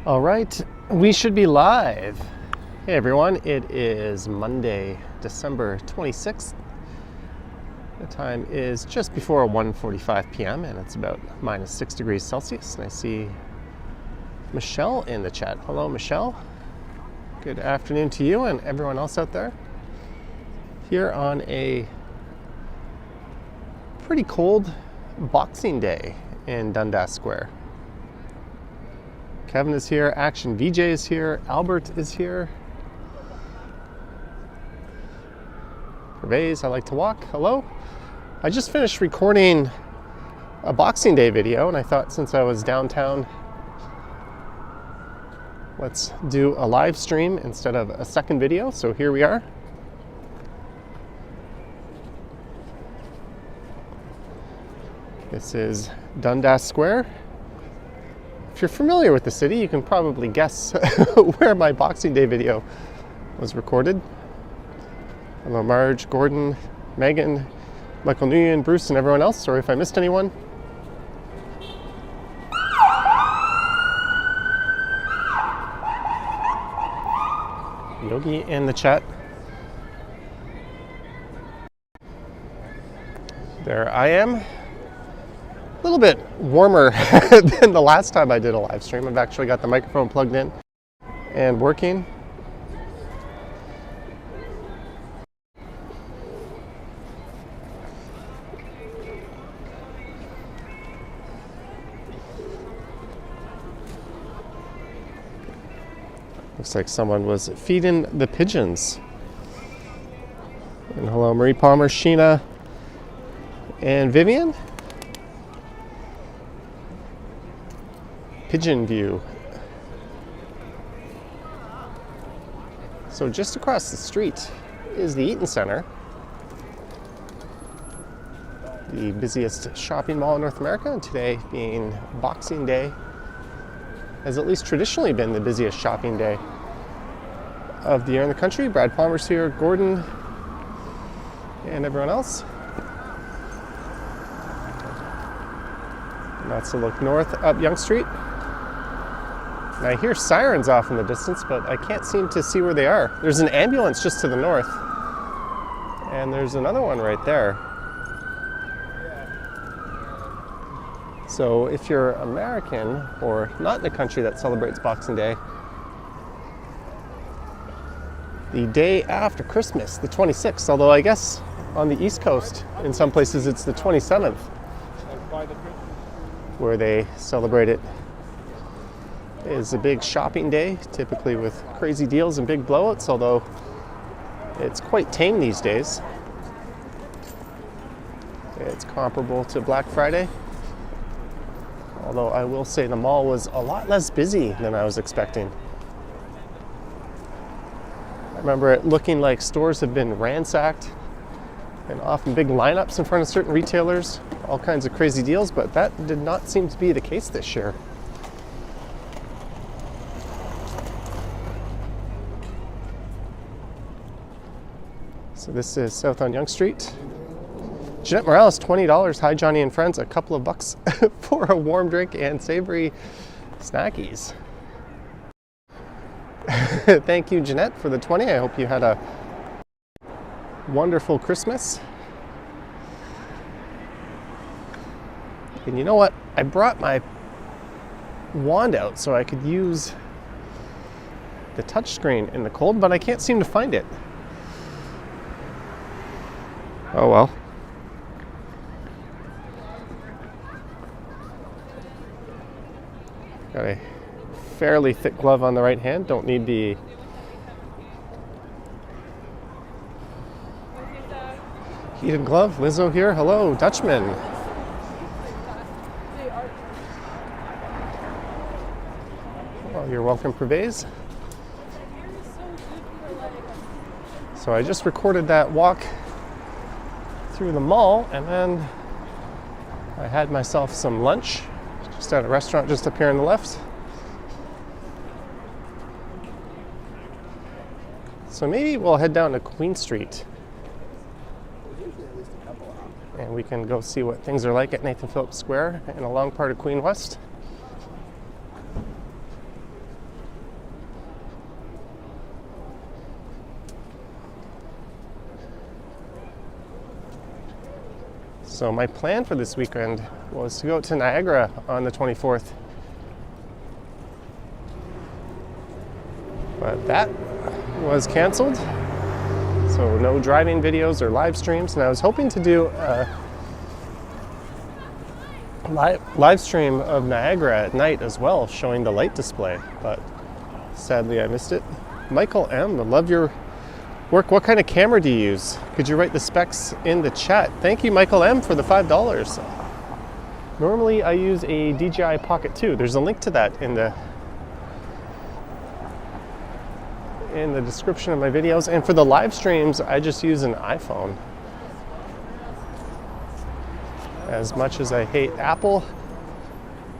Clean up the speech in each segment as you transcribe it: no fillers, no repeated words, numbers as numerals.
All right, we should be live. Hey everyone, it is Monday, December 26th. The time is just before 1:45 p.m. and it's about minus 6 degrees Celsius. And I see Michelle in the chat. Hello, Michelle. Good afternoon to you and everyone else out there. Here on a pretty cold Boxing Day in Dundas Square. Kevin is here, Action VJ is here, Albert is here. Gervais, I like to walk, hello. I just finished recording a Boxing Day video and I thought since I was downtown, let's do a live stream instead of a second video, so here we are. This is Dundas Square. If you're familiar with the city, you can probably guess where my Boxing Day video was recorded. Hello, Marge, Gordon, Megan, Michael Nguyen, Bruce, and everyone else. Sorry if I missed anyone. Yogi in the chat. There I am. A little bit warmer than the last time I did a live stream. I've actually got the microphone plugged in and working. Looks like someone was feeding the pigeons. And hello, Marie Palmer, Sheena, and Vivian. Pigeon View. So just across the street is the Eaton Center, the busiest shopping mall in North America, and today being Boxing Day has at least traditionally been the busiest shopping day of the year in the country. Brad Palmer's here, Gordon, and everyone else. And that's a look north up Yonge Street. And I hear sirens off in the distance, but I can't seem to see where they are. There's an ambulance just to the north, and there's another one right there. So if you're American or not in a country that celebrates Boxing Day, the day after Christmas, the 26th, although I guess on the East Coast, in some places it's the 27th, where they celebrate it, is a big shopping day, typically with crazy deals and big blowouts, although it's quite tame these days. It's comparable to Black Friday, although I will say the mall was a lot less busy than I was expecting. I remember it looking like stores have been ransacked and often big lineups in front of certain retailers, all kinds of crazy deals, but that did not seem to be the case this year. So this is south on Yonge Street. Jeanette Morales, $20. Hi, Johnny and friends. A couple of bucks for a warm drink and savory snackies. Thank you, Jeanette, for the 20. I hope you had a wonderful Christmas. And you know what? I brought my wand out so I could use the touchscreen in the cold, but I can't seem to find it. Oh well. Got a fairly thick glove on the right hand. Don't need the heated glove. Lizzo here. Hello, Dutchman. Well, you're welcome, Gervais. So I just recorded that walk through the mall, and then I had myself some lunch just at a restaurant just up here on the left. So maybe we'll head down to Queen Street and we can go see what things are like at Nathan Phillips Square and a long part of Queen West. So my plan for this weekend was to go to Niagara on the 24th. But that was canceled. So no driving videos or live streams. And I was hoping to do a live stream of Niagara at night as well, showing the light display. But sadly I missed it. Michael M., I love your work. What kind of camera do you use? Could you write the specs in the chat? Thank you, Michael M., for the $5. Normally I use a DJI Pocket 2. There's a link to that in the description of my videos. And for the live streams, I just use an iPhone. As much as I hate Apple,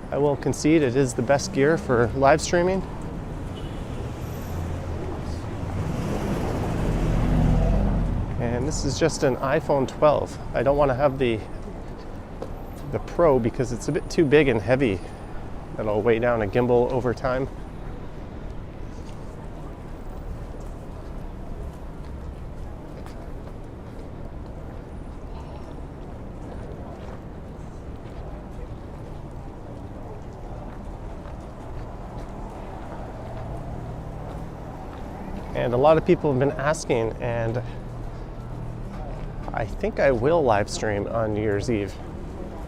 I will concede it is the best gear for live streaming. And this is just an iPhone 12. I don't want to have the Pro because it's a bit too big and heavy. That'll weigh down a gimbal over time. And a lot of people have been asking, and I think I will live stream on New Year's Eve.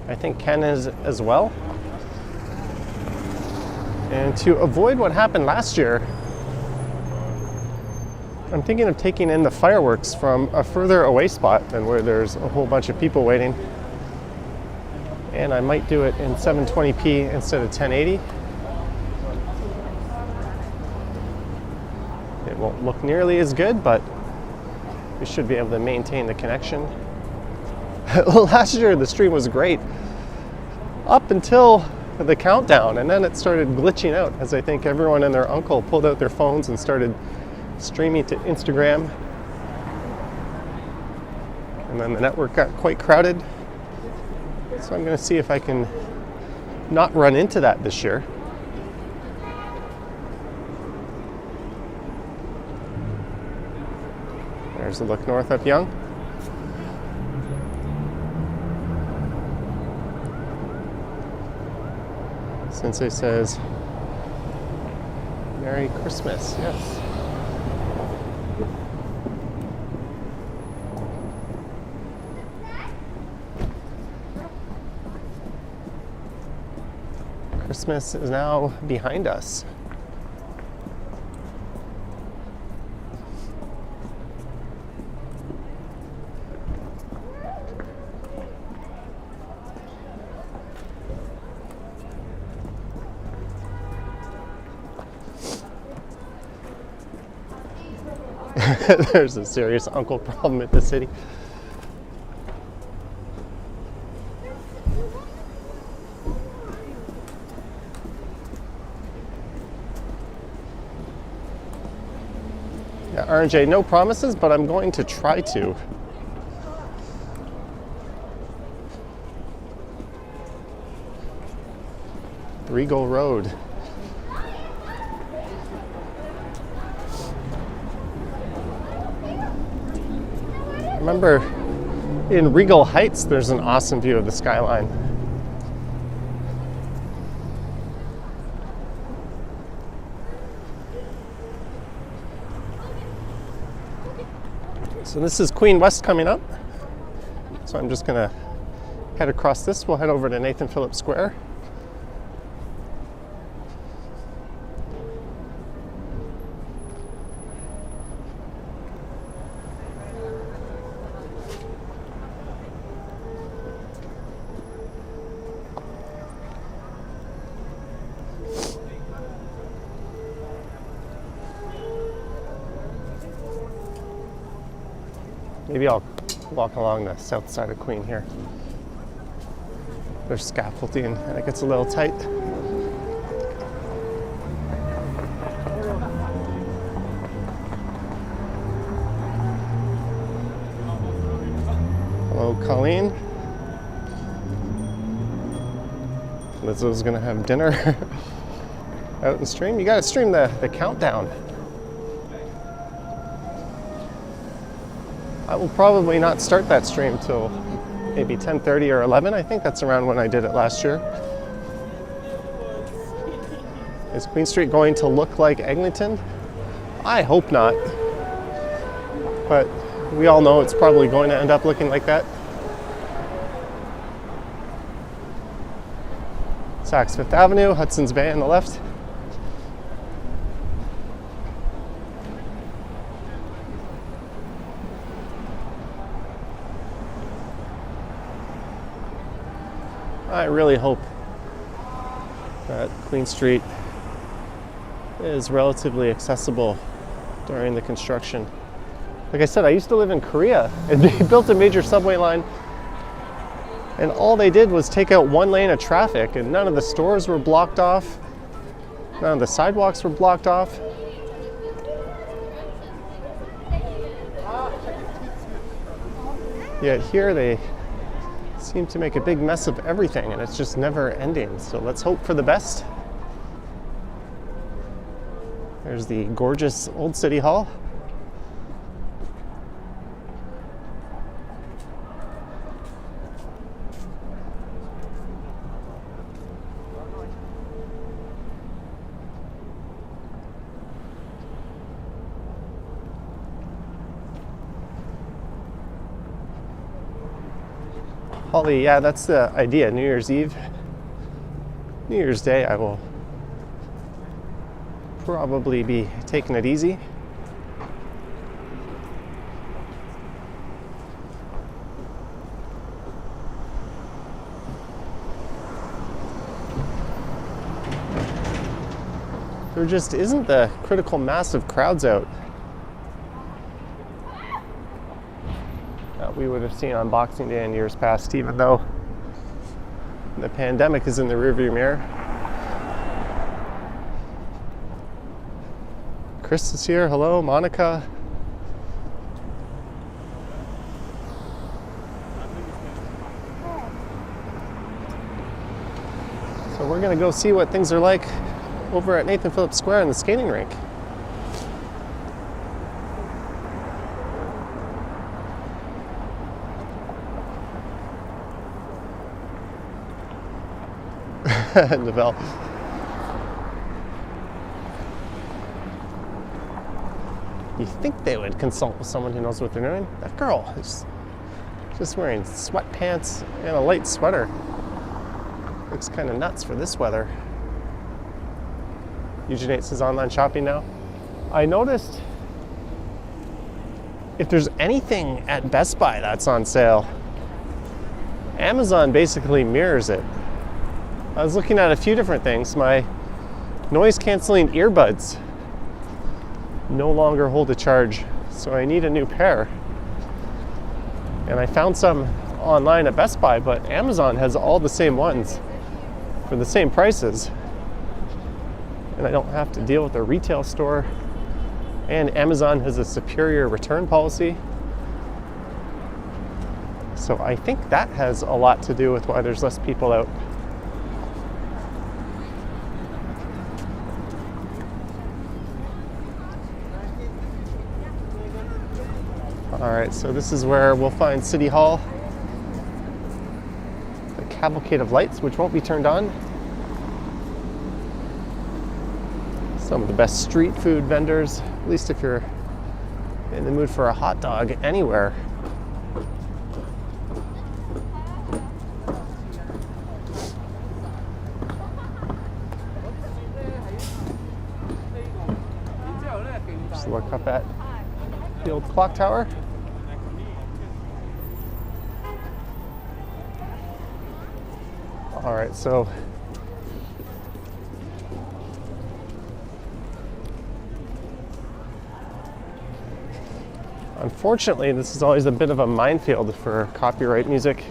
I think Ken is as well. And to avoid what happened last year, I'm thinking of taking in the fireworks from a further away spot than where there's a whole bunch of people waiting. And I might do it in 720p instead of 1080. It won't look nearly as good, but we should be able to maintain the connection. Last year the stream was great up until the countdown, and then it started glitching out as I think everyone and their uncle pulled out their phones and started streaming to Instagram. And then the network got quite crowded. So I'm going to see if I can not run into that this year. There's a look north up Yonge. Sensei says, Merry Christmas, yes. Christmas is now behind us. There's a serious uncle problem at the city. Yeah, RJ, no promises, but I'm going to try to. Regal Road. Remember, in Regal Heights, there's an awesome view of the skyline. So this is Queen West coming up. So I'm just gonna head across this. We'll head over to Nathan Phillips Square. Maybe I'll walk along the south side of Queen here. There's scaffolding and it gets a little tight. Hello, Colleen. Lizzo's gonna have dinner out and stream. You gotta stream the countdown. I will probably not start that stream till maybe 10:30 or 11. I think that's around when I did it last year. Is Queen Street going to look like Eglinton? I hope not. But we all know it's probably going to end up looking like that. Saks Fifth Avenue, Hudson's Bay on the left. I really hope that Queen Street is relatively accessible during the construction. Like I said, I used to live in Korea, and they built a major subway line, and all they did was take out one lane of traffic, and none of the stores were blocked off, none of the sidewalks were blocked off. Yet here they seem to make a big mess of everything, and it's just never ending. So let's hope for the best. There's the gorgeous old City Hall. Holly, yeah, that's the idea. New Year's Eve, New Year's Day, I will probably be taking it easy. There just isn't the critical mass of crowds out that we would have seen on Boxing Day in years past, even though the pandemic is in the rearview mirror. Chris is here. Hello, Monica. So we're gonna go see what things are like over at Nathan Phillips Square in the skating rink. Novell. You think they would consult with someone who knows what they're doing? That girl is just wearing sweatpants and a light sweater. Looks kind of nuts for this weather. Eugene 8 says online shopping now. I noticed if there's anything at Best Buy that's on sale, Amazon basically mirrors it. I was looking at a few different things. My noise canceling earbuds no longer hold a charge, so I need a new pair. And I found some online at Best Buy, but Amazon has all the same ones for the same prices. And I don't have to deal with a retail store. And Amazon has a superior return policy. So I think that has a lot to do with why there's less people out. All right, so this is where we'll find City Hall. The cavalcade of lights, which won't be turned on. Some of the best street food vendors, at least if you're in the mood for a hot dog anywhere. Just look up at the old clock tower. All right, so unfortunately, this is always a bit of a minefield for copyright music.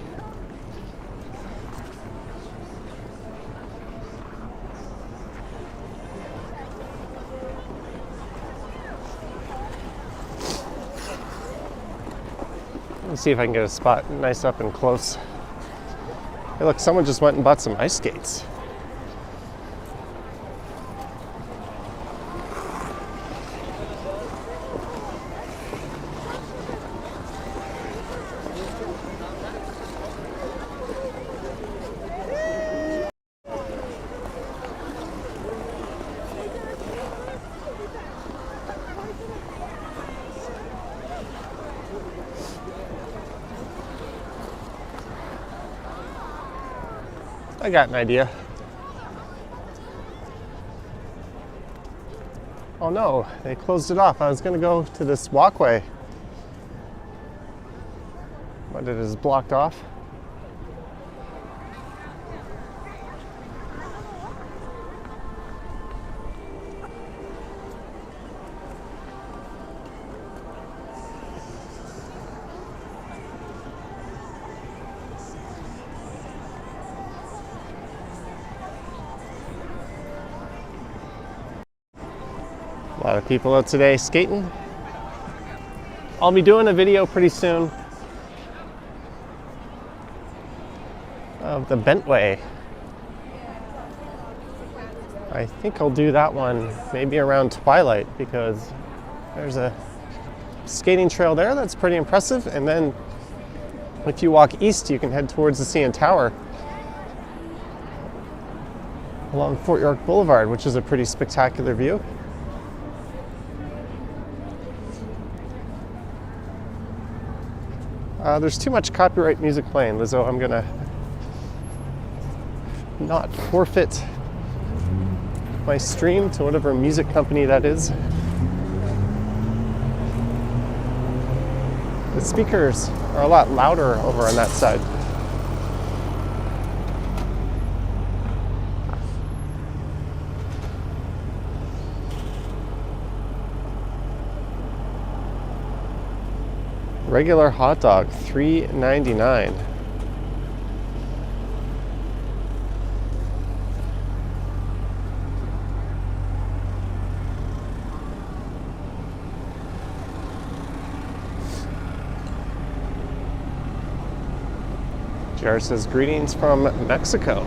Let me see if I can get a spot nice up and close. Hey, look, someone just went and bought some ice skates. I got an idea. Oh no, they closed it off. I was gonna go to this walkway, but it is blocked off. A lot of people out today skating. I'll be doing a video pretty soon of the Bentway. I think I'll do that one maybe around twilight because there's a skating trail there that's pretty impressive, and then if you walk east you can head towards the CN Tower along Fort York Boulevard, which is a pretty spectacular view. There's too much copyright music playing, Lizzo. I'm gonna not forfeit my stream to whatever music company that is. The speakers are a lot louder over on that side. Regular hot dog, $3.99. JR says, greetings from Mexico.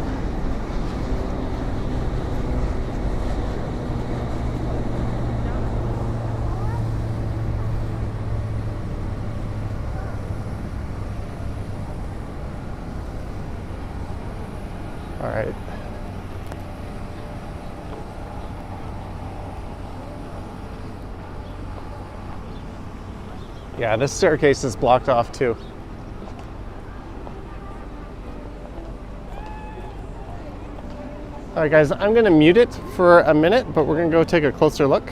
All right. Yeah, this staircase is blocked off too. All right, guys, I'm gonna mute it for a minute, but we're gonna go take a closer look.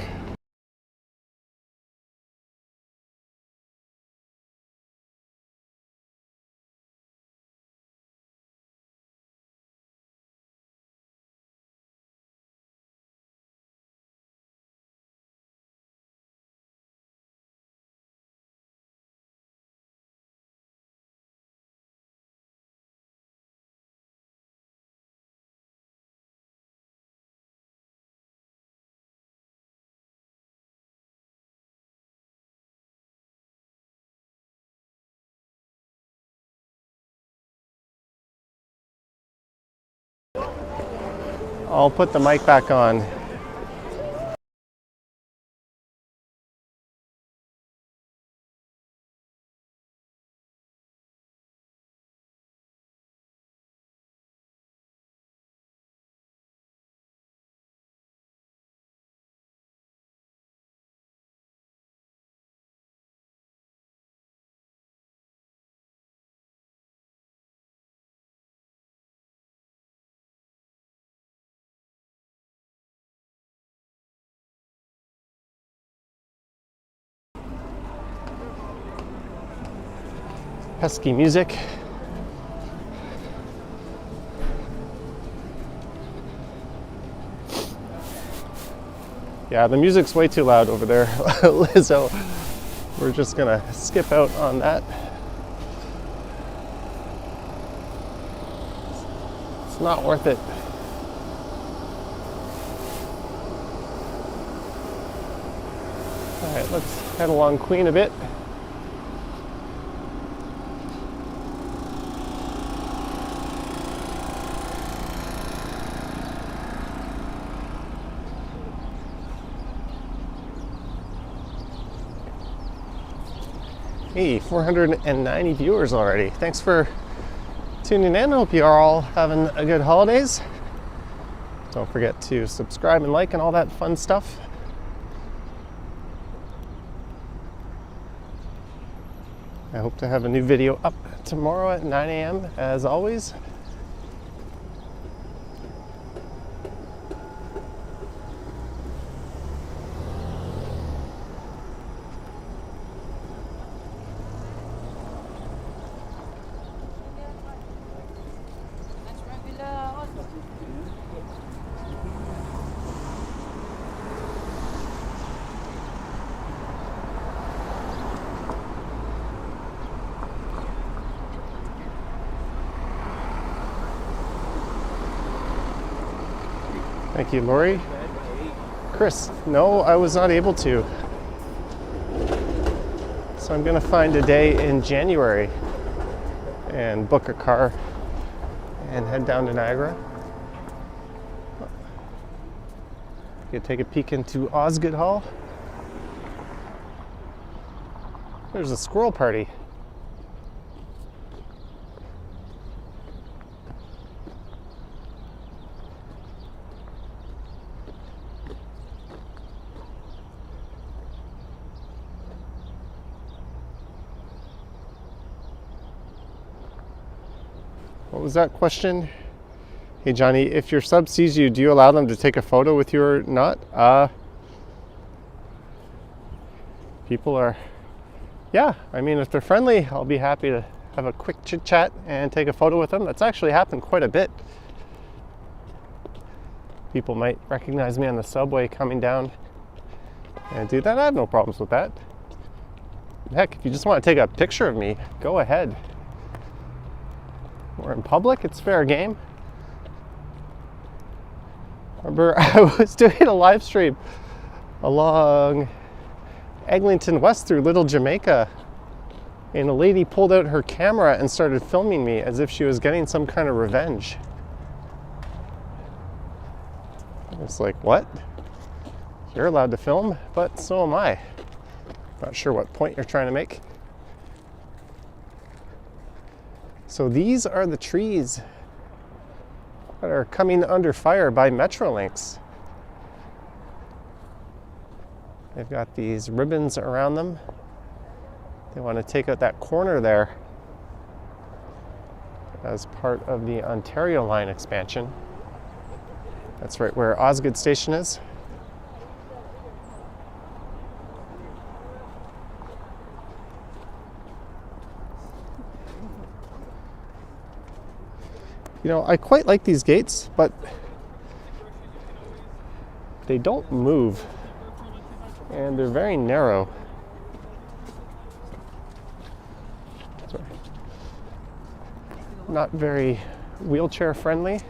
I'll put the mic back on. Pesky music. Yeah, the music's way too loud over there, Lizzo. We're just gonna skip out on that. It's not worth it. All right, let's head along Queen a bit. Hey, 490 viewers already. Thanks for tuning in. Hope you are all having a good holidays. Don't forget to subscribe and like and all that fun stuff. I hope to have a new video up tomorrow at 9 a.m. as always. Thank you, Lori. Chris, no, I was not able to. So I'm going to find a day in January and book a car and head down to Niagara. You can take a peek into Osgood Hall. There's a squirrel party. What was that question? Hey Johnny, if your sub sees you, do you allow them to take a photo with you or not? People are, yeah, I mean, if they're friendly, I'll be happy to have a quick chit chat and take a photo with them. That's actually happened quite a bit. People might recognize me on the subway coming down and do that. I have no problems with that. Heck, if you just want to take a picture of me, go ahead. We're in public, it's fair game. Remember, I was doing a live stream along Eglinton West through Little Jamaica, and a lady pulled out her camera and started filming me as if she was getting some kind of revenge. I was like, what? You're allowed to film, but so am I. Not sure what point you're trying to make. So these are the trees that are coming under fire by Metrolinx. They've got these ribbons around them. They want to take out that corner there as part of the Ontario line expansion. That's right where Osgood Station is. You know, I quite like these gates, but they don't move, and they're very narrow. Sorry. Not very wheelchair friendly.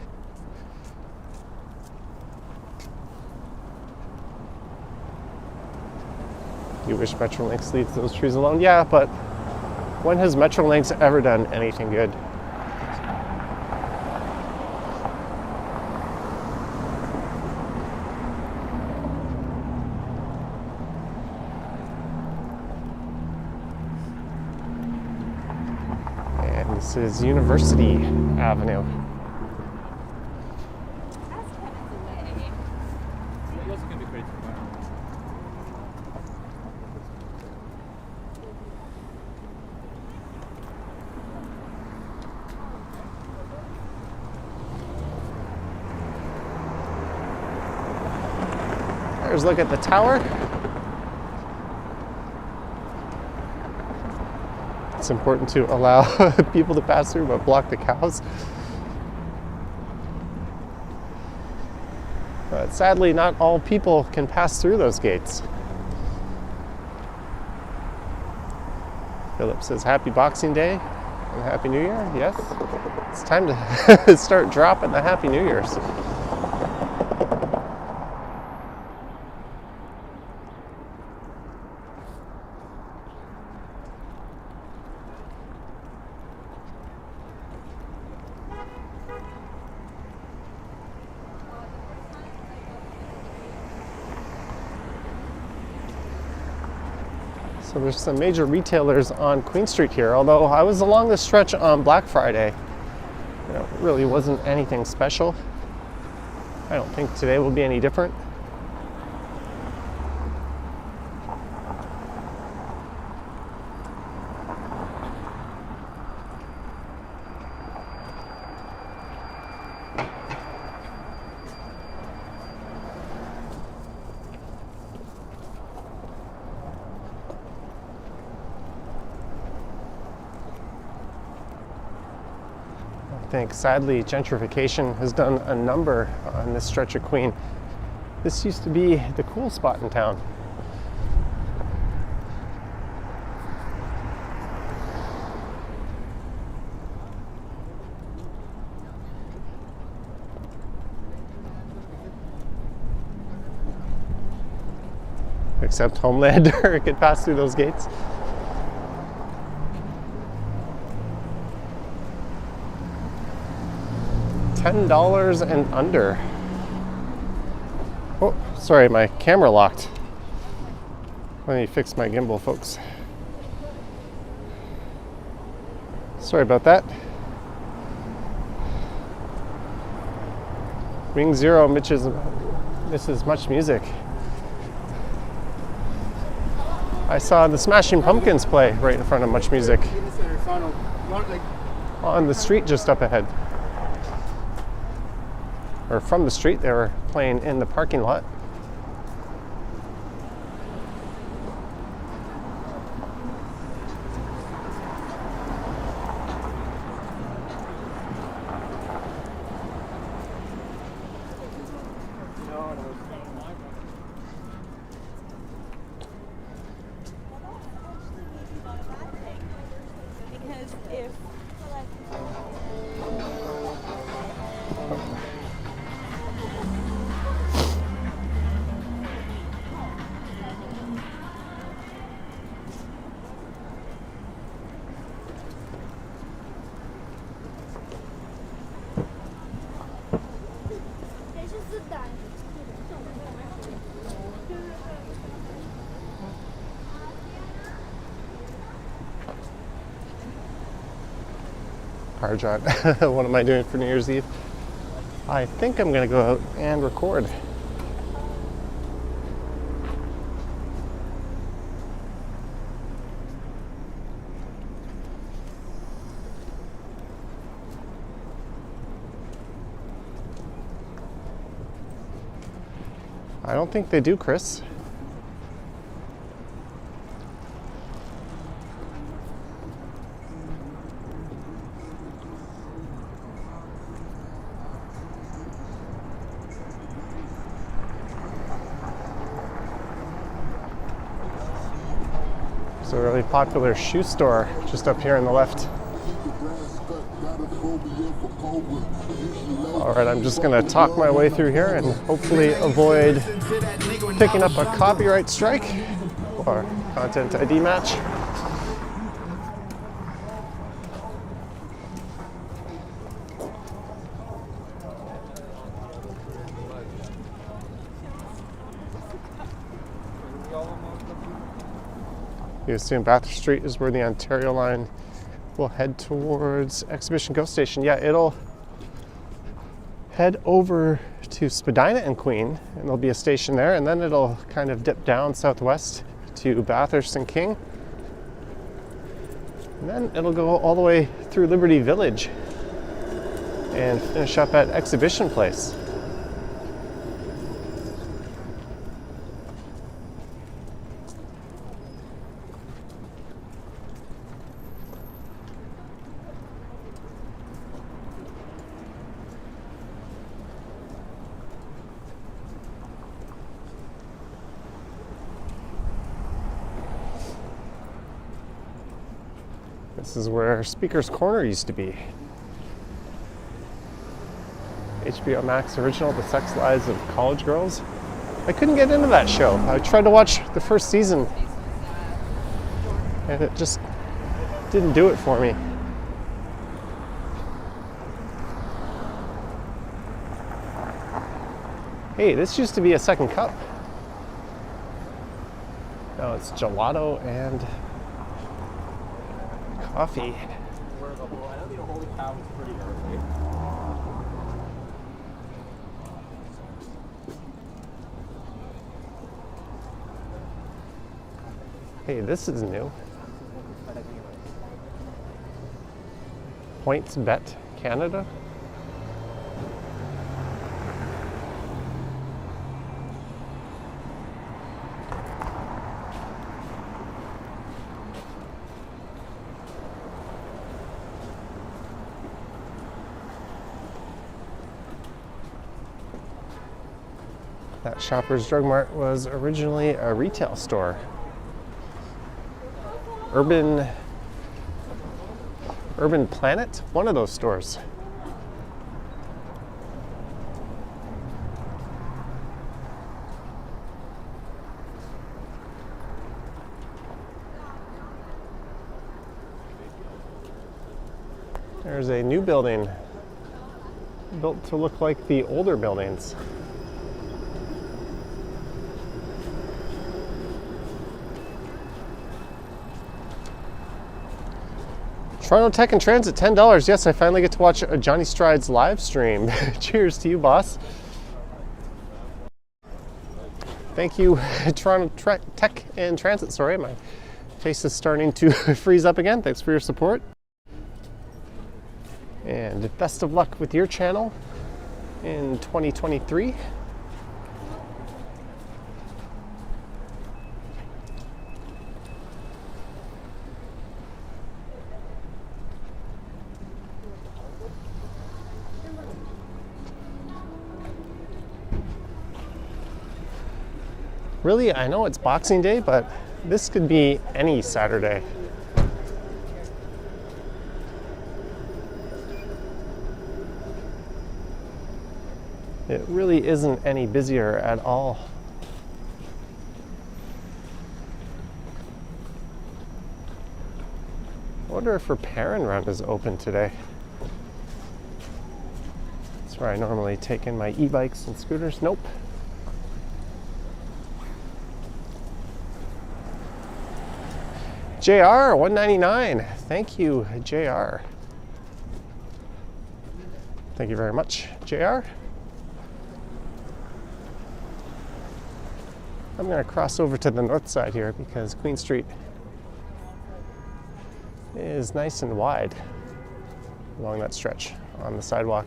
You wish Metrolinx leaves those trees alone? Yeah, but when has Metrolinx ever done anything good? This is University Avenue. There's a look at the tower. It's important to allow people to pass through but block the cows. But sadly, not all people can pass through those gates. Philip says happy Boxing Day and Happy New Year. Yes, it's time to start dropping the Happy New Year's. So there's some major retailers on Queen Street here, although I was along this stretch on Black Friday. You know, it really wasn't anything special. I don't think today will be any different. I think sadly gentrification has done a number on this stretch of Queen. This used to be the cool spot in town. Except Homelander could pass through those gates. $10 and under. Oh, sorry, my camera locked. Let me fix my gimbal, folks. Sorry about that. Ring Zero misses much music. I saw the Smashing Pumpkins play right in front of Much Music on the street just up ahead. Or from the street, they were playing in the parking lot. Parjot, what am I doing for New Year's Eve? I think I'm gonna go out and record. I don't think they do, Chris. It's a really popular shoe store just up here on the left. Alright, I'm just going to talk my way through here and hopefully avoid picking up a copyright strike or content ID match. You assume Bathurst Street is where the Ontario line will head towards Exhibition Go Station. Yeah, it'll head over to Spadina and Queen, and there'll be a station there, and then it'll kind of dip down southwest to Bathurst and King. And then it'll go all the way through Liberty Village and finish up at Exhibition Place. This is where Speaker's Corner used to be. HBO Max original, The Sex Lives of College Girls. I couldn't get into that show. I tried to watch the first season and it just didn't do it for me. Hey, this used to be a Second Cup. No, it's gelato and coffee. I know the Holy Cow is pretty early. Hey, this is new. Points Bet Canada. That Shoppers Drug Mart was originally a retail store. Urban Planet, one of those stores. There's a new building built to look like the older buildings. Toronto Tech and Transit, $10. Yes, I finally get to watch Johnny Stride's live stream. Cheers to you, boss. Thank you, Toronto Tech and Transit. Sorry, my face is starting to freeze up again. Thanks for your support. And best of luck with your channel in 2023. Really, I know it's Boxing Day, but this could be any Saturday. It really isn't any busier at all. I wonder if Repair and Run is open today. That's where I normally take in my e-bikes and scooters. Nope. JR, $1.99. Thank you, JR. Thank you very much, JR. I'm going to cross over to the north side here because Queen Street is nice and wide along that stretch on the sidewalk.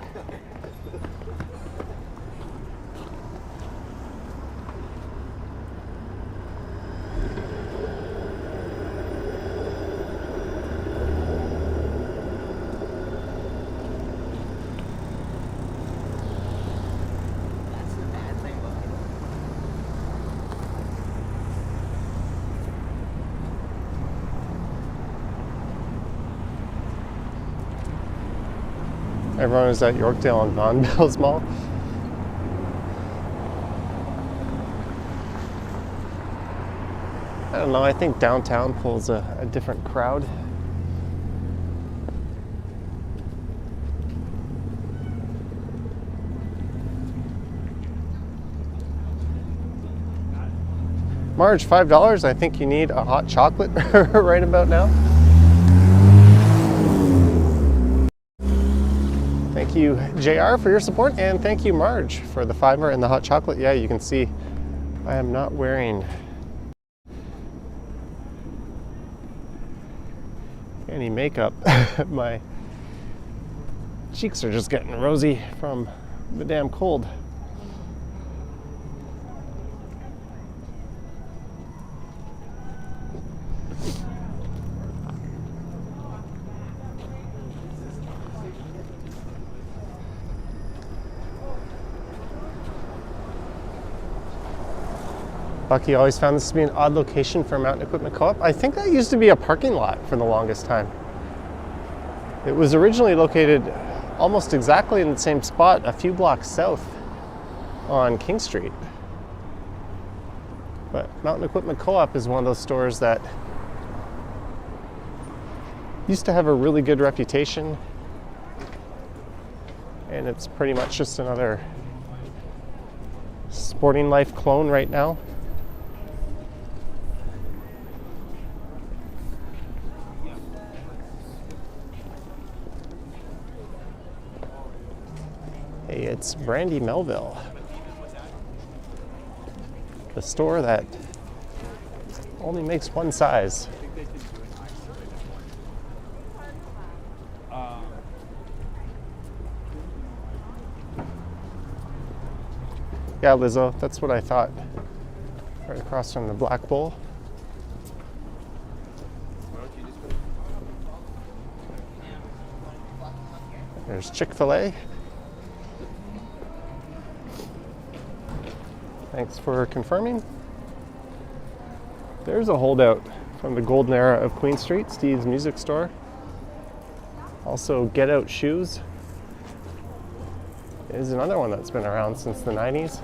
Everyone is at Yorkdale and Vaughan Mills Mall. I don't know, I think downtown pulls a different crowd. Marge, $5. I think you need a hot chocolate right about now. Thank you, JR, for your support, and thank you, Marge, for the $5 and the hot chocolate. Yeah, you can see I am not wearing any makeup. My cheeks are just getting rosy from the damn cold. Bucky always found this to be an odd location for a mountain equipment co-op. I think that used to be a parking lot for the longest time. It was originally located almost exactly in the same spot a few blocks south on King Street. But Mountain Equipment Co-op is one of those stores that used to have a really good reputation, and it's pretty much just another Sporting Life clone right now. Hey, it's Brandy Melville, the store that only makes one size. Yeah, Lizzo, that's what I thought. Right across from the Black Bull. There's Chick-fil-A. Thanks for confirming. There's a holdout from the golden era of Queen Street, Steve's Music Store. Also, Get Out Shoes is another one that's been around since the 90s.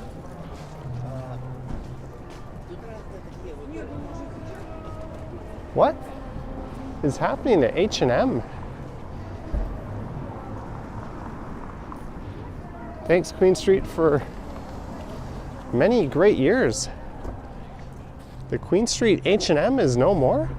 What is happening to H&M? Thanks, Queen Street, for many great years. The Queen Street H&M is no more?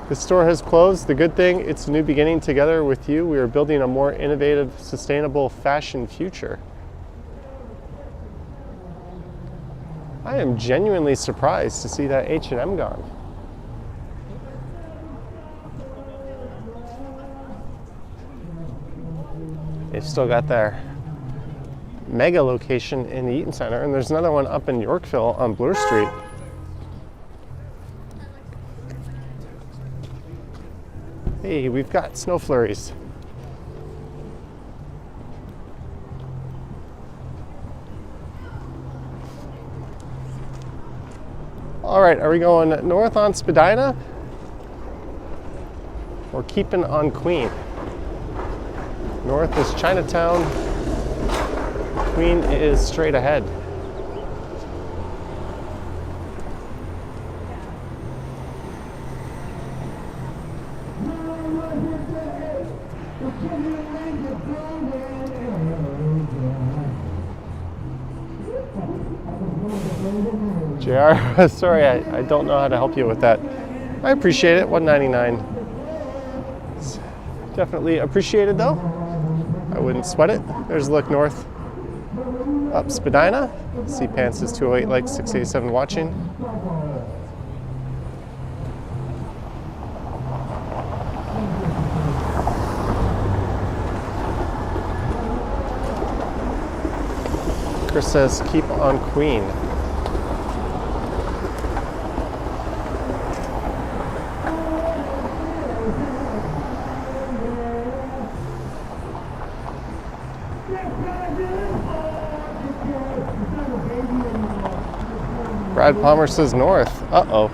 The store has closed. The good thing, it's a new beginning. Together with you, we are building a more innovative, sustainable fashion future. I am genuinely surprised to see that H&M gone. They've still got their mega location in the Eaton Center, and there's another one up in Yorkville on Bloor Street. Hey, we've got snow flurries. All right, are we going north on Spadina or keeping on Queen? North is Chinatown. Queen is straight ahead. JR, sorry, I don't know how to help you with that. I appreciate it, $1.99. It's definitely appreciated though. I wouldn't sweat it. There's a look north up Spadina. C-Pants is 208 like 687 watching. Chris says keep on Queen. Brad Palmer says north. Uh-oh.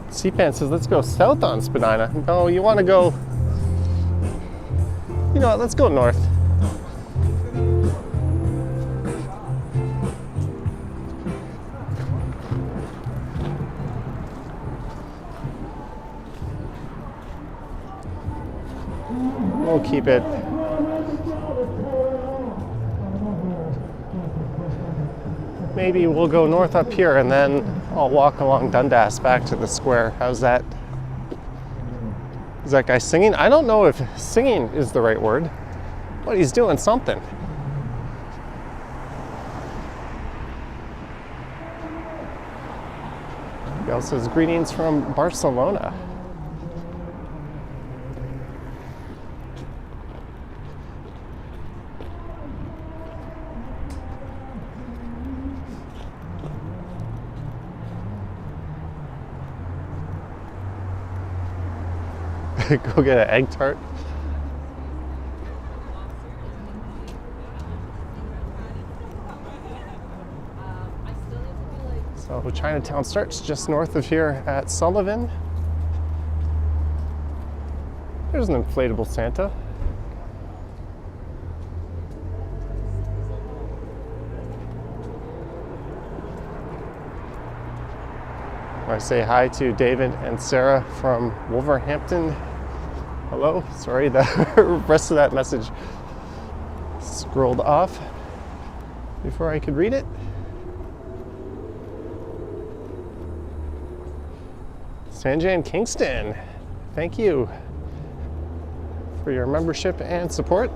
C-Pan says, let's go south on Spadina. No, you want to go, you know what, let's go north. We'll keep it. Maybe we'll go north up here and then I'll walk along Dundas back to the square. How's that? Is that guy singing? I don't know if singing is the right word, but he's doing something. He also says greetings from Barcelona. Go get an egg tart. So Chinatown starts just north of here at Sullivan. There's an inflatable Santa. I say hi to David and Sarah from Wolverhampton. Hello, sorry, the rest of that message scrolled off before I could read it. Sanjay and Kingston, thank you for your membership and support.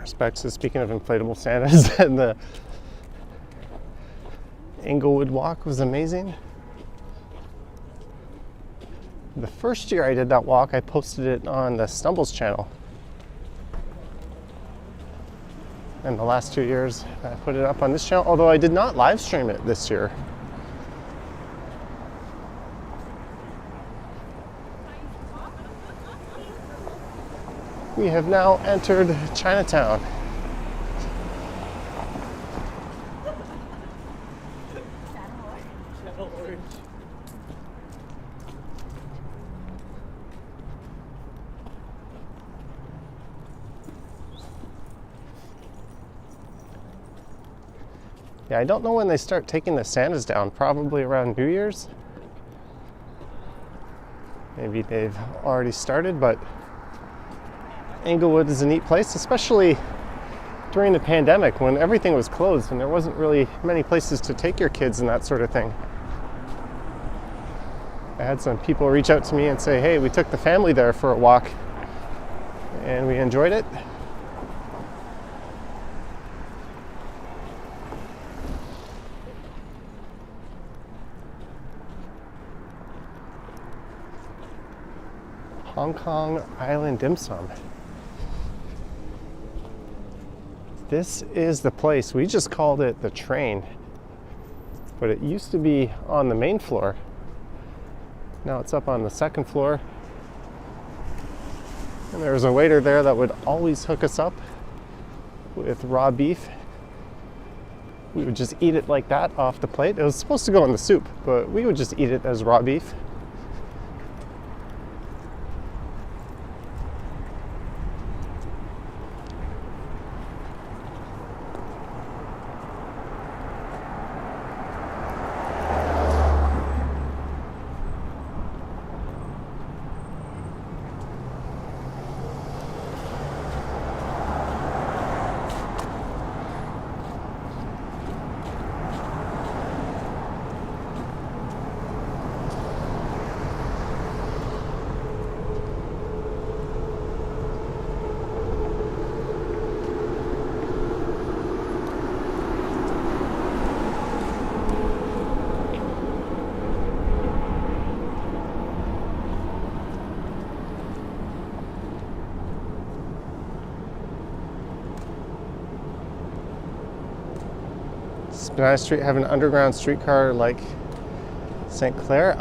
respect. So speaking of inflatable Santas, and the Inglewood walk was amazing. The first year I did that walk, I posted it on the Stumbles channel. And the last 2 years, I put it up on this channel, although I did not live stream it this year. We have now entered Chinatown. Yeah, I don't know when they start taking the Santas down, probably around New Year's. Maybe they've already started, but Inglewood is a neat place, especially during the pandemic when everything was closed and there wasn't really many places to take your kids and that sort of thing. I had some people reach out to me and say, hey, we took the family there for a walk and we enjoyed it. Hong Kong Island Dim Sum. This is the place. We just called it the Train, but it used to be on the main floor. Now it's up on the second floor. And there was a waiter there that would always hook us up with raw beef. We would just eat it like that off the plate. It was supposed to go in the soup, but we would just eat it as raw beef. Spadina Street have an underground streetcar like St. Clair?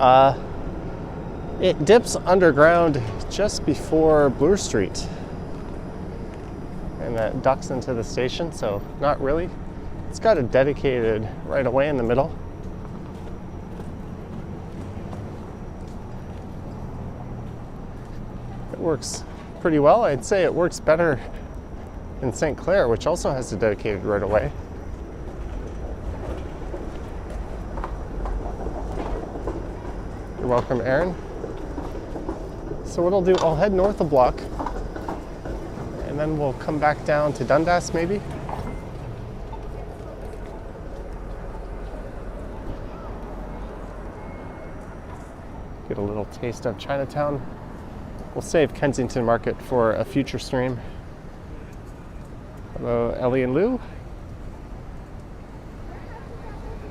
It dips underground just before Bloor Street. And that ducks into the station, so not really. It's got a dedicated right away in the middle. It works pretty well. I'd say it works better than St. Clair, which also has a dedicated right away. You're welcome, Aaron. So what I'll do, I'll head north a block and then we'll come back down to Dundas maybe. Get a little taste of Chinatown. We'll save Kensington Market for a future stream. Hello, Ellie and Lou.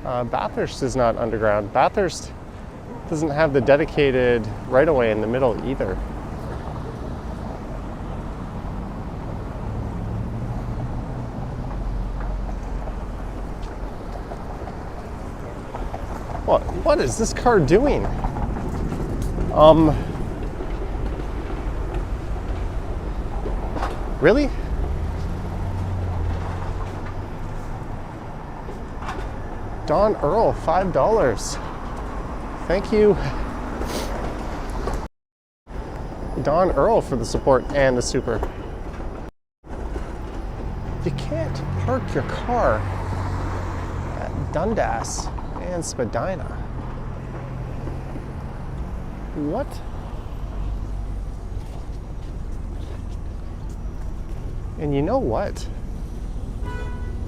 Bathurst is not underground. Bathurst doesn't have the dedicated right-of-way in the middle either. What is this car doing? Really? Don Earl, $5. Thank you, Don Earl, for the support and the super. You can't park your car at Dundas and Spadina. What? And you know what?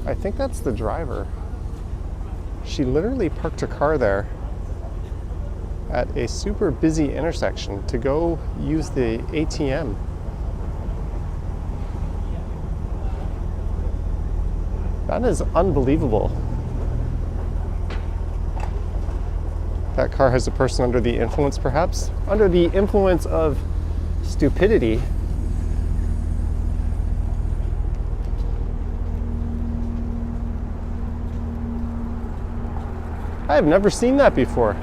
I think that's the driver. She literally parked her car there at a super busy intersection to go use the ATM. That is unbelievable. That car has a person under the influence, perhaps? Under the influence of stupidity. I have never seen that before.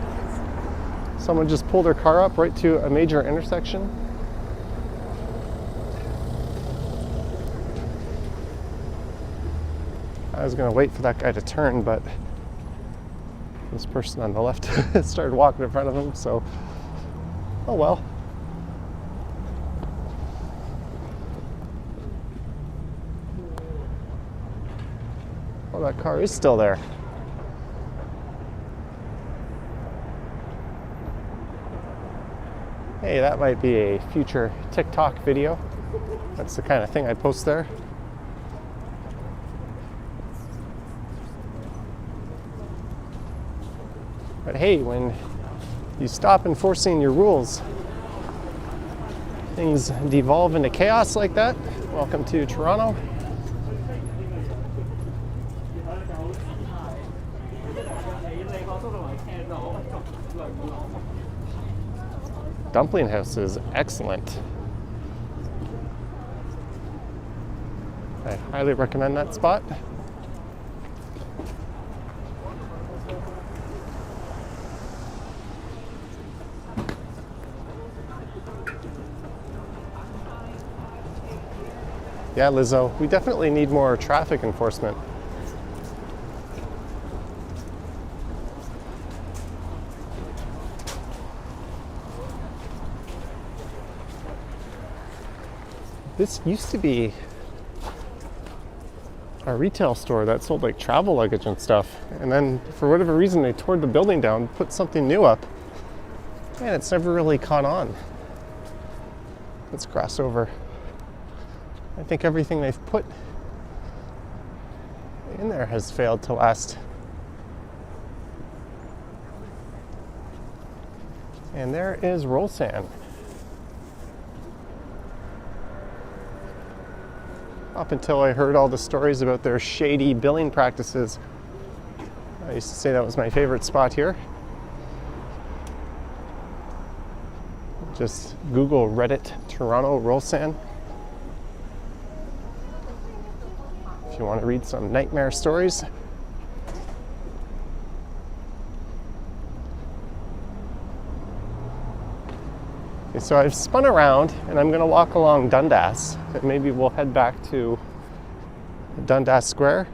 Someone just pulled their car up right to a major intersection. I was going to wait for that guy to turn, but this person on the left started walking in front of him, so oh well. Oh, that car is still there. Hey, that might be a future TikTok video. That's the kind of thing I'd post there. But hey, when you stop enforcing your rules, things devolve into chaos like that. Welcome to Toronto. Dumpling House is excellent. I highly recommend that spot. Yeah, Lizzo, we definitely need more traffic enforcement. This used to be a retail store that sold like travel luggage and stuff. And then for whatever reason, they tore the building down, put something new up. Man, it's never really caught on. Let's cross over. I think everything they've put in there has failed to last. And there is Rolsan. Up until I heard all the stories about their shady billing practices, I used to say that was my favorite spot here. Just Google Reddit Toronto Rolsan if you want to read some nightmare stories. Okay, so I've spun around and I'm going to walk along Dundas, and maybe we'll head back to Dundas Square.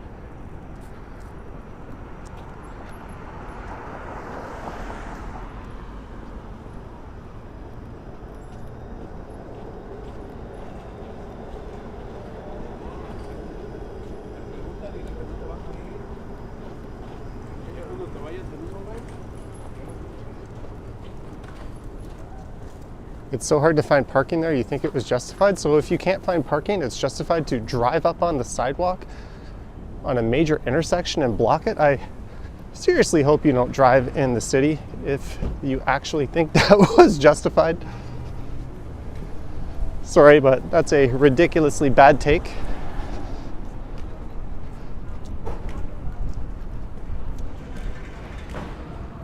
It's so hard to find parking there, you think it was justified. So if you can't find parking, it's justified to drive up on the sidewalk on a major intersection and block it. I seriously hope you don't drive in the city if you actually think that was justified. Sorry, but that's a ridiculously bad take.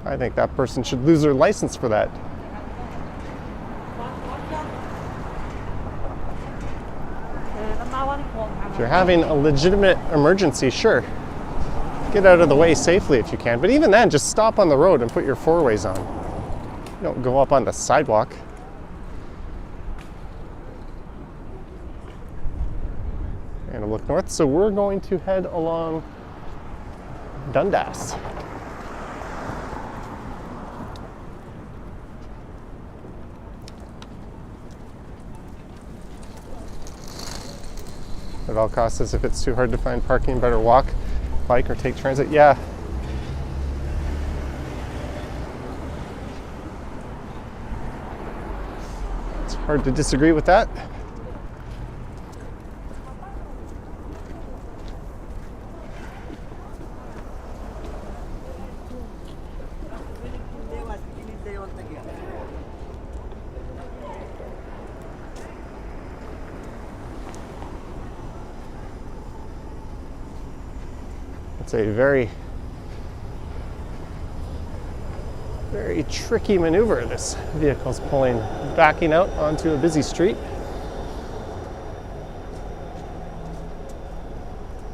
I think that person should lose their license for that. If you're having a legitimate emergency, sure, get out of the way safely if you can. But even then, just stop on the road and put your four-ways on. You don't go up on the sidewalk. And I'll look north. So we're going to head along Dundas. At all costs, as if it's too hard to find parking, better walk, bike, or take transit. Yeah. It's hard to disagree with that. It's a very, very tricky maneuver. This vehicle's backing out onto a busy street.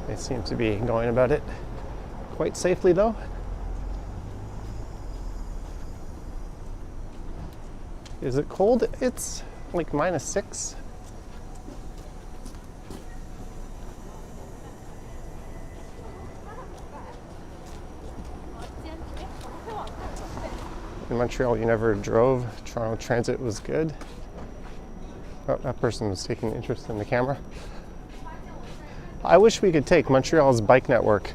They seem to be going about it quite safely though. Is it cold? It's like -6. In Montreal, you never drove. Toronto Transit was good. Oh, that person was taking interest in the camera. I wish we could take Montreal's bike network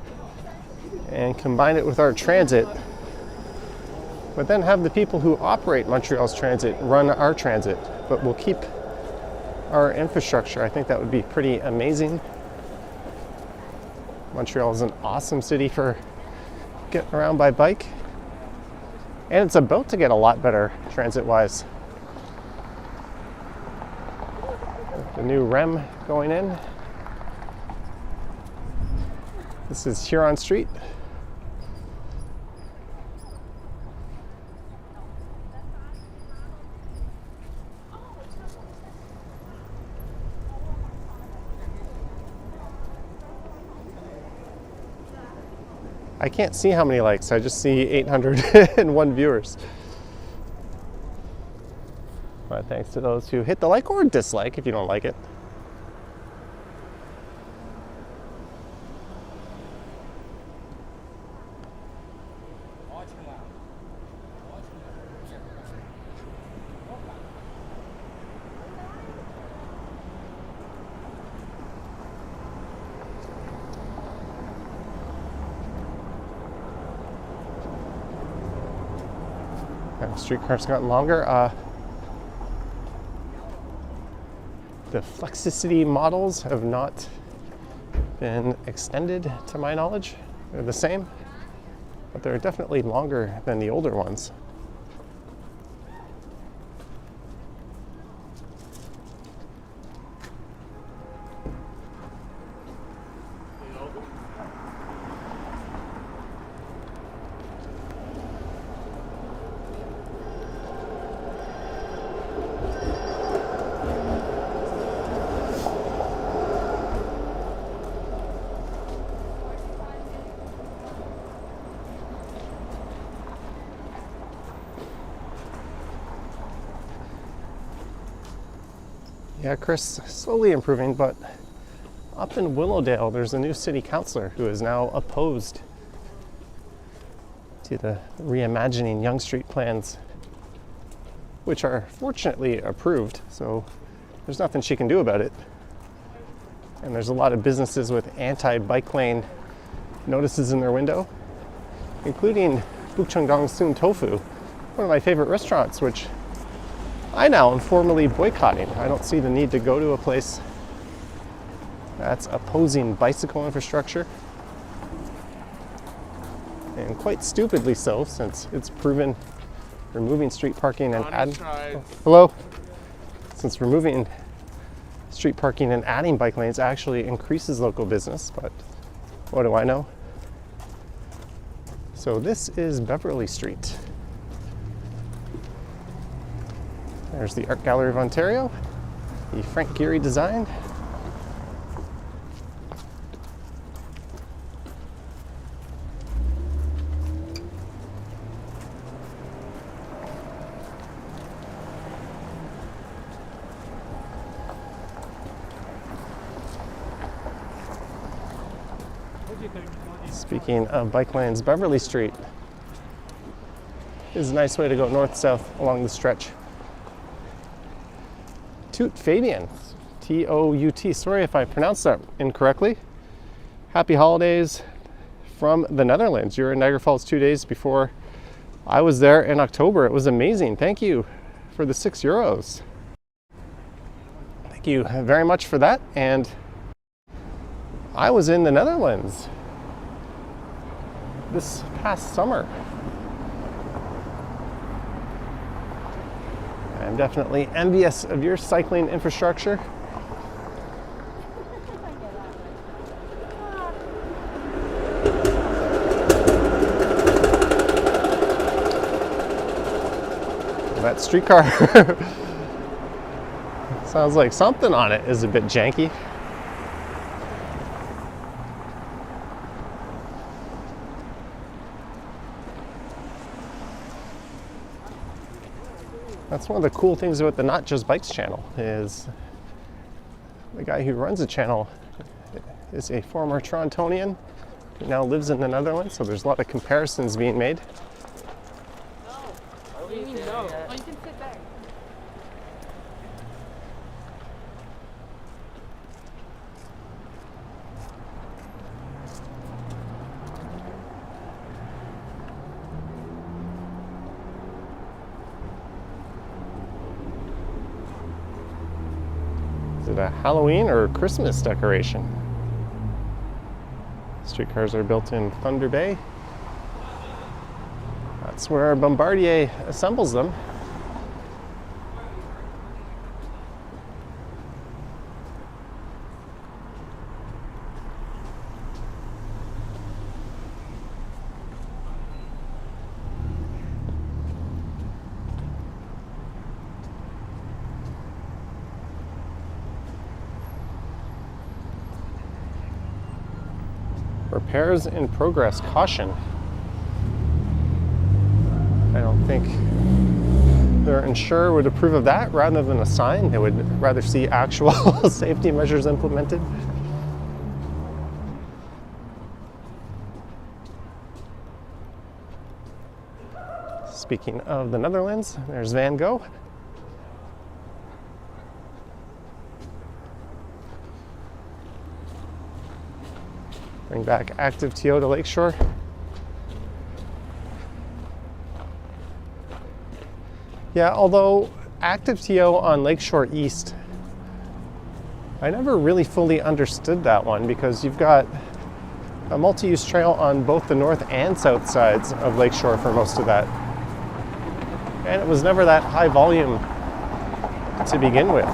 and combine it with our transit, but then have the people who operate Montreal's transit run our transit, but we'll keep our infrastructure. I think that would be pretty amazing. Montreal is an awesome city for getting around by bike, and it's about to get a lot better transit-wise. The new REM going in. This is Huron Street. I can't see how many likes, I just see 801 viewers. But thanks to those who hit the like or dislike if you don't like it. Streetcars gotten longer. The Flexicity models have not been extended to my knowledge. They're the same, but they're definitely longer than the older ones. Yeah, Chris, slowly improving, but up in Willowdale, there's a new city councillor who is now opposed to the reimagining Yonge Street plans, which are fortunately approved, so there's nothing she can do about it. And there's a lot of businesses with anti-bike lane notices in their window, including Bukchungdong Soon Tofu, one of my favorite restaurants, which I now am formally boycotting. I don't see the need to go to a place that's opposing bicycle infrastructure. And quite stupidly so, since it's proven removing street parking and hello? Since removing street parking and adding bike lanes actually increases local business, but what do I know? So this is Beverly Street. There's the Art Gallery of Ontario, the Frank Gehry design. Speaking of bike lanes, Beverly Street is a nice way to go north-south along the stretch. Toot Fabian, T-O-U-T. Sorry if I pronounced that incorrectly. Happy holidays from the Netherlands. You were in Niagara Falls 2 days before I was there in October. It was amazing. Thank you for the €6. Thank you very much for that. And I was in the Netherlands this past summer. I'm definitely envious of your cycling infrastructure. that streetcar sounds like something on it is a bit janky. That's one of the cool things about the Not Just Bikes channel is the guy who runs the channel is a former Torontonian who now lives in the Netherlands, so there's a lot of comparisons being made. Oh, you can sit back. Is it a Halloween or Christmas decoration? Streetcars are built in Thunder Bay. That's where Bombardier assembles them. Repairs in progress, caution. I don't think their insurer would approve of that rather than a sign. They would rather see actual safety measures implemented. Speaking of the Netherlands, there's Van Gogh. Bring back active TO to Lakeshore. Yeah, although active TO on Lakeshore East, I never really fully understood that one because you've got a multi-use trail on both the north and south sides of Lakeshore for most of that. And it was never that high volume to begin with.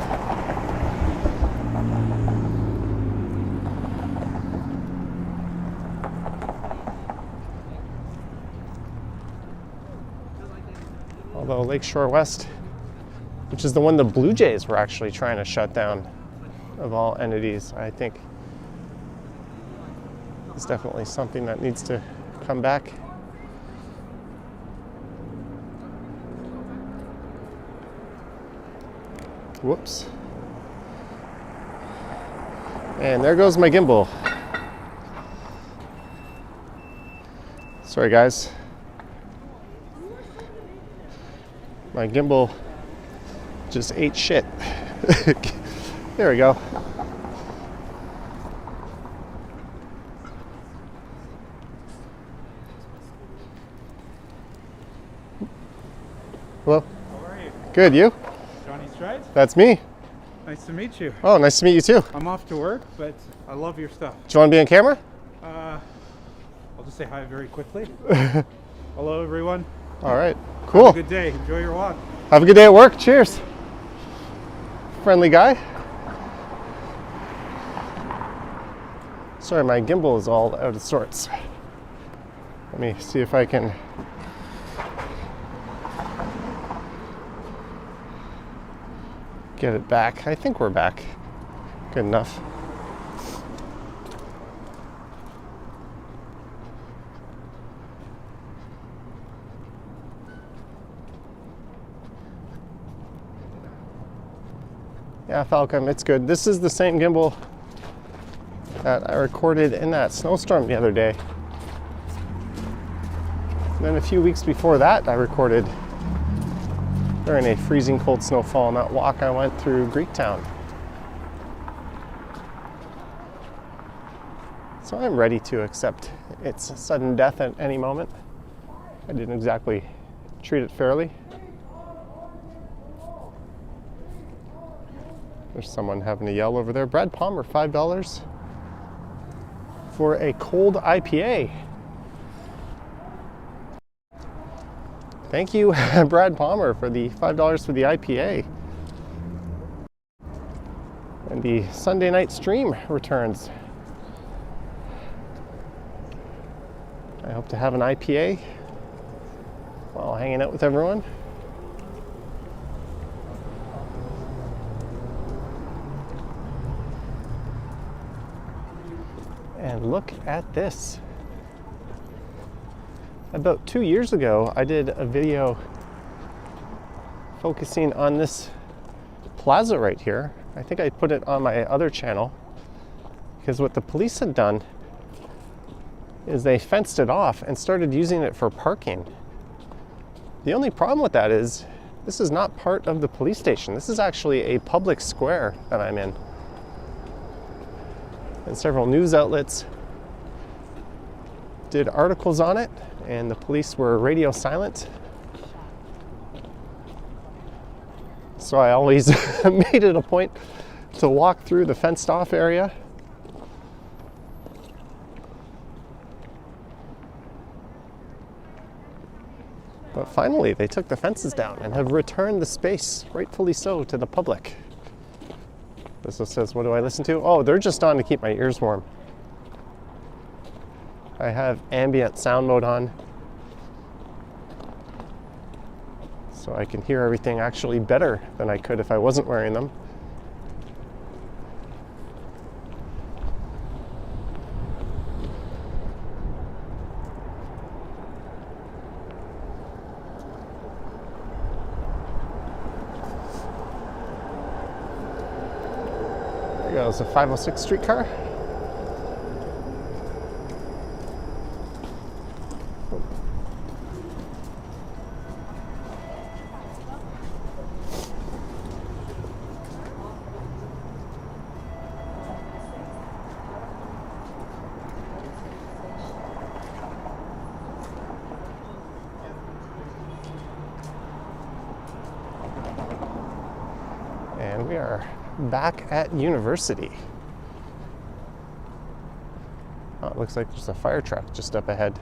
Although Lakeshore West, which is the one the Blue Jays were actually trying to shut down of all entities, I think is definitely something that needs to come back. Whoops. And there goes my gimbal. Sorry guys. My gimbal just ate shit. There we go. Hello. How are you? Good, you? Johnny Strides? That's me. Nice to meet you. Oh, nice to meet you too. I'm off to work, but I love your stuff. Do you want to be on camera? I'll just say hi very quickly. Hello, everyone. All right, cool. Have a good day. Enjoy your walk. Have a good day at work. Cheers. Friendly guy. Sorry, my gimbal is all out of sorts. Let me see if I can get it back. I think we're back. Good enough. Yeah, Falcom, it's good. This is the same gimbal that I recorded in that snowstorm the other day. And then a few weeks before that, I recorded during a freezing cold snowfall on that walk I went through Greektown. So I'm ready to accept its sudden death at any moment. I didn't exactly treat it fairly. There's someone having to yell over there. Brad Palmer, $5 for a cold IPA. Thank you, Brad Palmer, for the $5 for the IPA. And the Sunday night stream returns. I hope to have an IPA while hanging out with everyone. And look at this. About 2 years ago, I did a video focusing on this plaza right here. I think I put it on my other channel because what the police had done is they fenced it off and started using it for parking. The only problem with that is this is not part of the police station. This is actually a public square that I'm in. And several news outlets did articles on it, and the police were radio silent. So I always made it a point to walk through the fenced off area. But finally, they took the fences down and have returned the space, rightfully so, to the public. This one says, what do I listen to? Oh, they're just on to keep my ears warm. I have ambient sound mode on, so I can hear everything actually better than I could if I wasn't wearing them. There goes a 506 streetcar. And we are back at University. Oh, it looks like there's a fire truck just up ahead.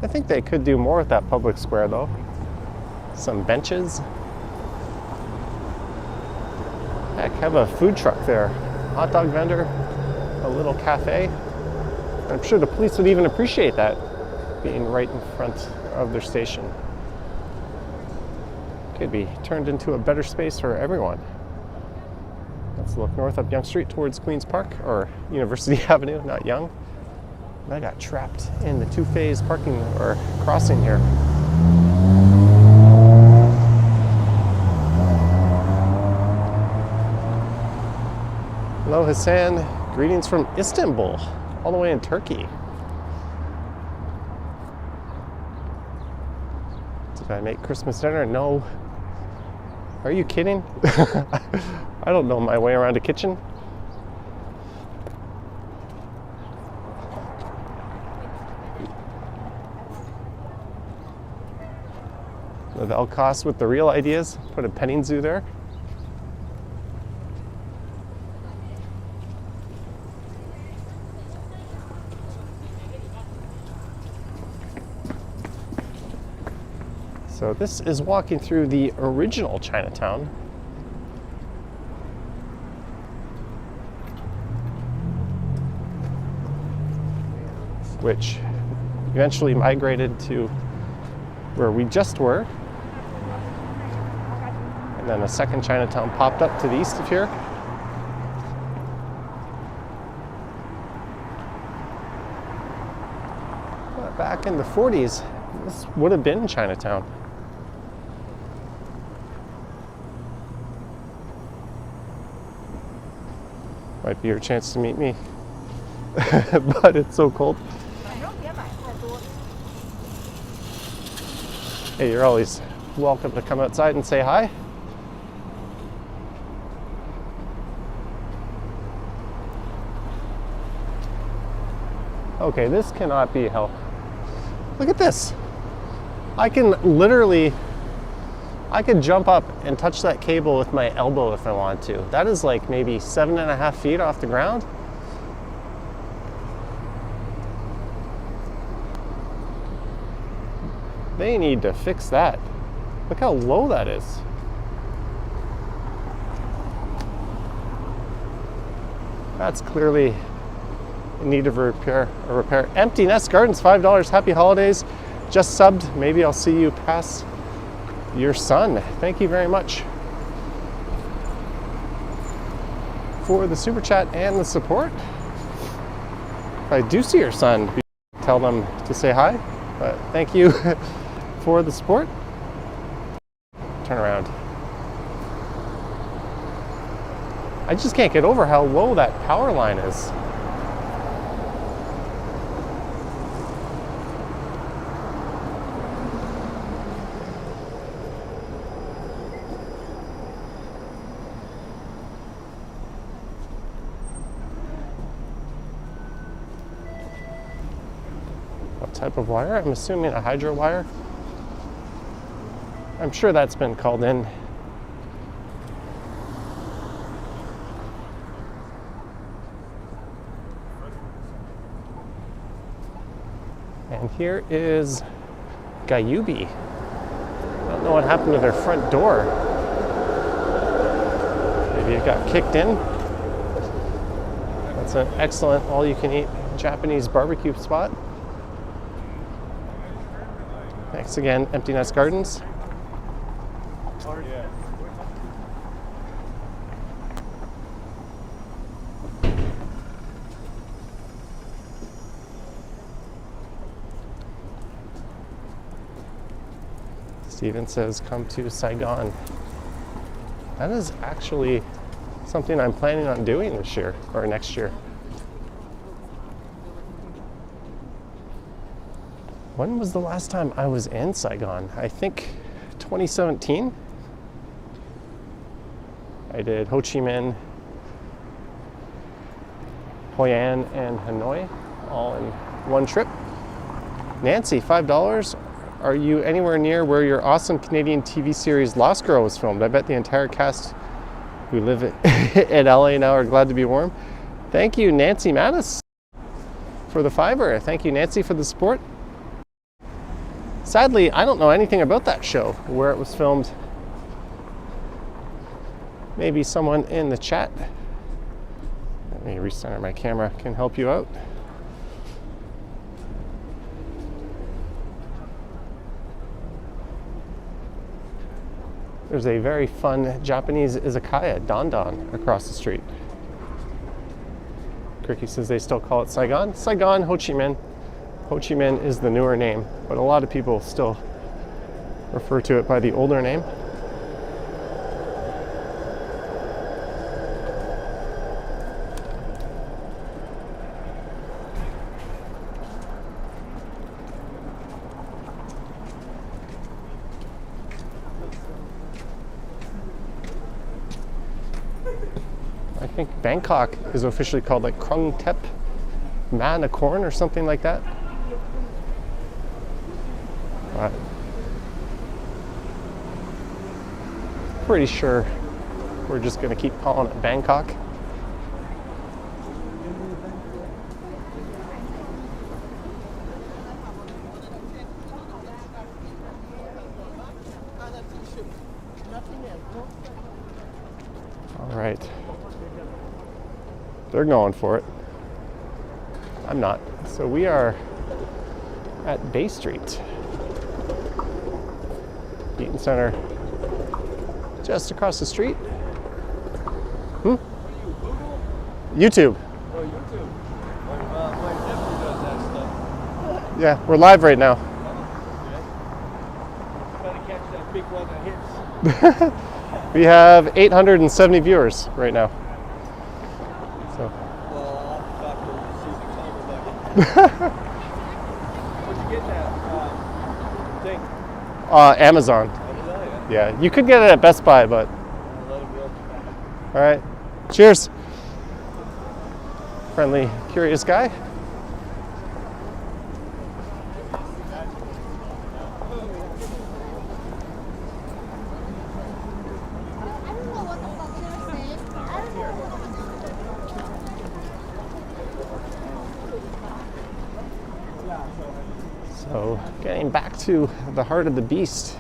I think they could do more with that public square though. Some benches. Heck, have a food truck there. Hot dog vendor, a little cafe. I'm sure the police would even appreciate that, being right in front of their station. Could be turned into a better space for everyone. Let's look north up Yonge Street towards Queen's Park, or University Avenue, not Yonge. I got trapped in the two-phase parking or crossing here. Hello Hassan, greetings from Istanbul, all the way in Turkey. Did I make Christmas dinner? No. Are you kidding? I don't know my way around a kitchen. The Velcos with the real ideas. Put a petting zoo there. So this is walking through the original Chinatown. Which eventually migrated to where we just were. And then a second Chinatown popped up to the east of here. But back in the 40s, this would have been Chinatown. Might be your chance to meet me, but it's so cold. Hey, you're always welcome to come outside and say hi. Okay, this cannot be hell. Look at this. I can literally, I could jump up and touch that cable with my elbow if I want to. That is like maybe 7.5 feet off the ground. They need to fix that. Look how low that is. That's clearly in need of repair. Empty Nest Gardens, $5. Happy holidays. Just subbed. Maybe I'll see you pass your son. Thank you very much for the super chat and the support. If I do see your son, tell them to say hi. But thank you for the support. Turn around. I just can't get over how low that power line is. What type of wire? I'm assuming a hydro wire. I'm sure that's been called in. And here is Gayubi. I don't know what happened to their front door. Maybe it got kicked in. That's an excellent all-you-can-eat Japanese barbecue spot. Thanks again, Empty Nest Gardens. Steven says, come to Saigon. That is actually something I'm planning on doing this year or next year. When was the last time I was in Saigon? I think 2017. I did Ho Chi Minh, Hoi An, and Hanoi all in one trip. Nancy, $5. Are you anywhere near where your awesome Canadian TV series Lost Girl was filmed? I bet the entire cast who live in LA now are glad to be warm. Thank you, Nancy Mattis, for the $5. Thank you, Nancy, for the support. Sadly, I don't know anything about that show, where it was filmed. Maybe someone in the chat, let me recenter my camera, can help you out. There's a very fun Japanese izakaya, Don Don, across the street. Cricky says they still call it Saigon. Saigon, Ho Chi Minh. Ho Chi Minh is the newer name, but a lot of people still refer to it by the older name. I think Bangkok is officially called like Krung Thep Ma Nakhon or something like that. But pretty sure we're just going to keep calling it Bangkok. All right. They're going for it. I'm not. So we are at Bay Street. Eaton Center just across the street. YouTube. Oh, YouTube. My nephew does that stuff. Yeah, we're live right now. Trying to catch that big one that hits. We have 870 viewers right now. So. Well, I'll have to talk to see the camera back. Where'd you get that thing? Amazon. Yeah, you could get it at Best Buy, but. All right. Cheers. Friendly, curious guy. So, getting back to the heart of the beast.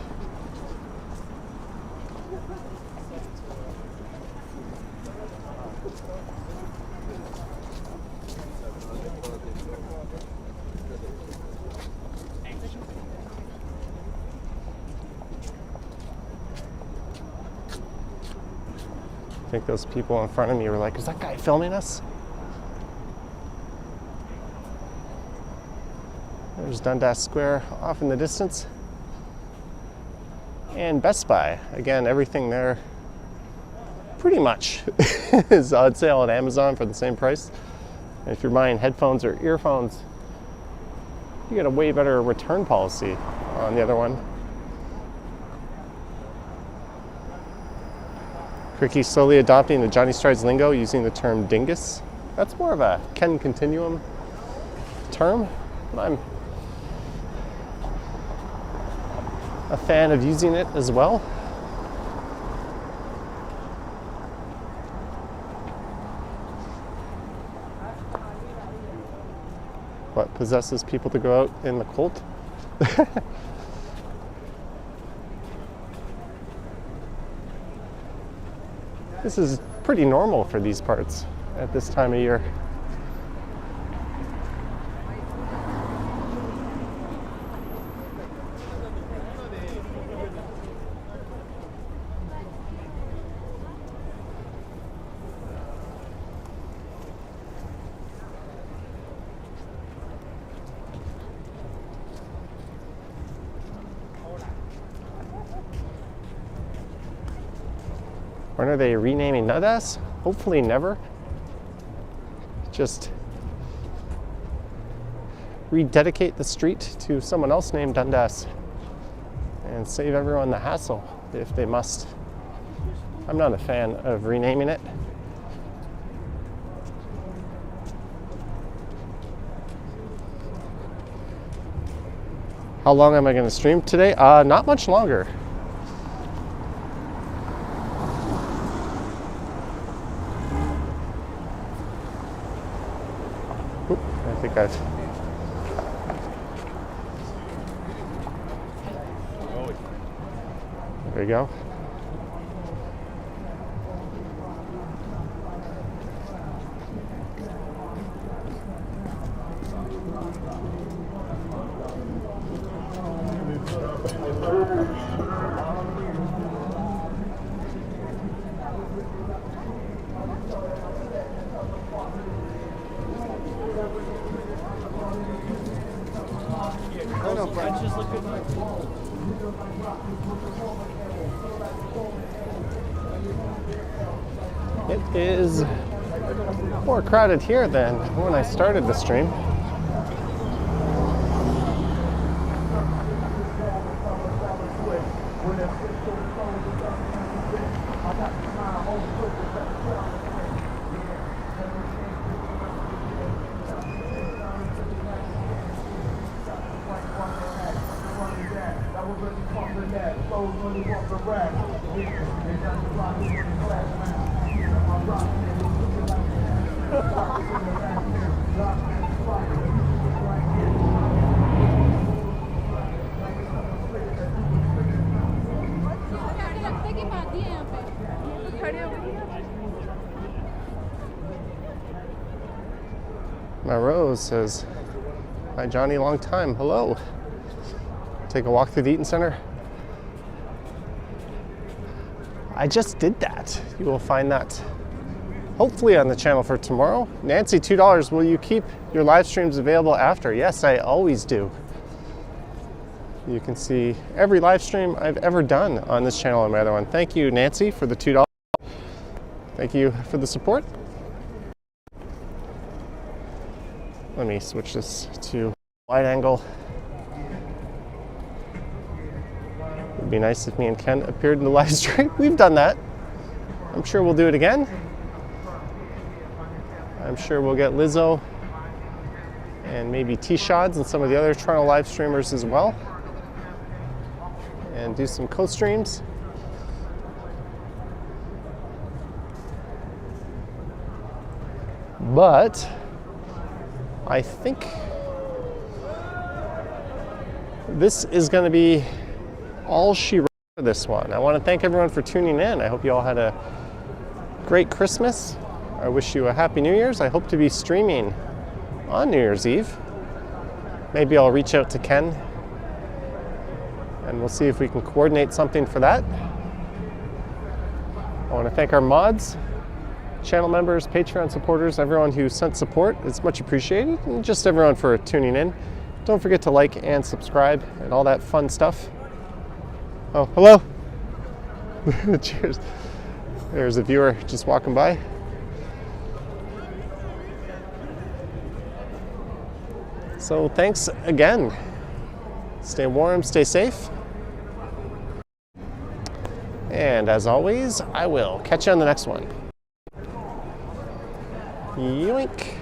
think those people in front of me were like, is that guy filming us? There's Dundas Square off in the distance. And Best Buy. Again, everything there pretty much is on sale on Amazon for the same price. And if you're buying headphones or earphones, you get a way better return policy on the other one. Ricky's slowly adopting the Johnny Strides lingo using the term dingus. That's more of a Ken Continuum term, but I'm a fan of using it as well. What possesses people to go out in the cold? This is pretty normal for these parts at this time of year. When are they renaming Dundas? Hopefully never. Just rededicate the street to someone else named Dundas and save everyone the hassle if they must. I'm not a fan of renaming it. How long am I going to stream today? Not much longer. I think I've... There you go. It is more crowded here than when I started the stream. My Rose says, hi Johnny, long time, hello. Take a walk through the Eaton Center. I just did that. You will find that hopefully on the channel for tomorrow. Nancy, $2, will you keep your live streams available after? Yes, I always do. You can see every live stream I've ever done on this channel and my other one. Thank you, Nancy, for the $2. Thank you for the support. Let me switch this to wide angle. It would be nice if me and Ken appeared in the live stream. We've done that. I'm sure we'll do it again. I'm sure we'll get Lizzo and maybe T-Shods and some of the other Toronto live streamers as well. And do some co-streams. But I think this is going to be all she wrote for this one. I want to thank everyone for tuning in. I hope you all had a great Christmas. I wish you a happy New Year's. I hope to be streaming on New Year's Eve. Maybe I'll reach out to Ken and we'll see if we can coordinate something for that. I want to thank our mods, channel members, Patreon supporters, everyone who sent support. It's much appreciated, and just everyone for tuning in. Don't forget to like and subscribe and all that fun stuff. Oh, hello. Cheers. There's a viewer just walking by. So thanks again. Stay warm, stay safe. And as always, I will catch you on the next one. Yoink.